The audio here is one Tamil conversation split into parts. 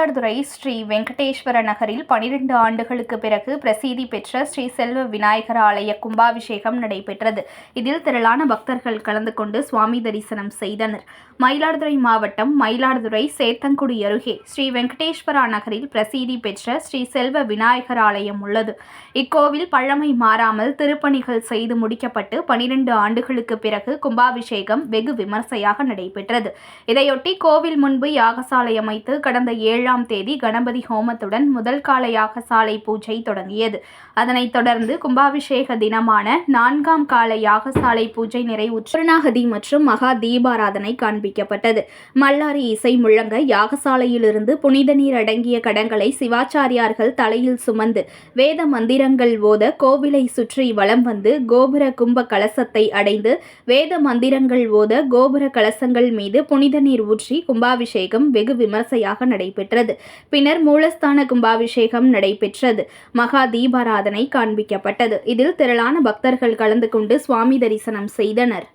மயிலாடுதுறை ஸ்ரீ வெங்கடேஸ்வர நகரில் 12 ஆண்டுகளுக்கு பிறகு பிரசித்தி பெற்ற ஸ்ரீ செல்வ விநாயகர் ஆலய கும்பாபிஷேகம் நடைபெற்றது. இதில் திரளான பக்தர்கள் கலந்து கொண்டு சுவாமி தரிசனம் செய்தனர். மயிலாடுதுறை மாவட்டம் மயிலாடுதுறை சேத்தங்குடி அருகே ஸ்ரீ வெங்கடேஸ்வரா நகரில் பிரசித்தி பெற்ற ஸ்ரீ செல்வ விநாயகர் ஆலயம் உள்ளது. இக்கோவில் பழமை மாறாமல் திருப்பணிகள் செய்து முடிக்கப்பட்டு 12 ஆண்டுகளுக்கு பிறகு கும்பாபிஷேகம் வெகு விமர்சையாக நடைபெற்றது. இதையொட்டி கோவில் முன்பு யாகசாலை அமைத்து கடந்த 7ஆம் தேதி கணபதி ஹோமத்துடன் முதல் கால யாகசாலை பூஜை தொடங்கியது. அதனைத் தொடர்ந்து கும்பாபிஷேக தினமான 4ஆம் கால யாகசாலை பூஜை நிறைவுற்று பூர்ணாகதி மற்றும் மகா தீபாராதனை காண்பிக்கப்பட்டது. மல்லாரி இசை முழங்க யாகசாலையிலிருந்து புனித நீர் அடங்கிய கடங்களை சிவாச்சாரியார்கள் தலையில் சுமந்து வேத மந்திரங்கள் ஓத கோவிலை சுற்றி வலம் வந்து கோபுர கும்ப கலசத்தை அடைந்து வேத மந்திரங்கள் ஓத கோபுர கலசங்கள் மீது புனித நீர் ஊற்றி கும்பாபிஷேகம் வெகு விமர்சையாக நடைபெற்றது. பின்னர் மூலஸ்தான கும்பாபிஷேகம் நடைபெற்றது. மகா தீபாராதனை காண்பிக்கப்பட்டது. இதில் திரளான பக்தர்கள் கலந்து கொண்டு சுவாமி தரிசனம் செய்தனர்.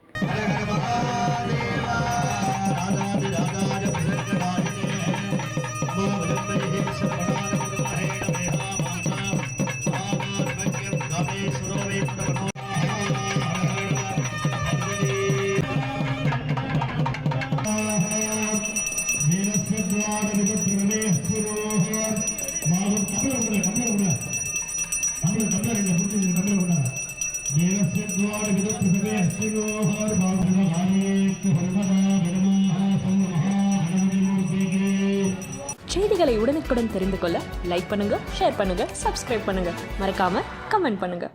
செய்திகளை உடனுக்குடன் தெரிந்து கொள்ள லைக் பண்ணுங்க, ஷேர் பண்ணுங்க, சப்ஸ்கிரைப் பண்ணுங்க, மறக்காம கமெண்ட் பண்ணுங்க.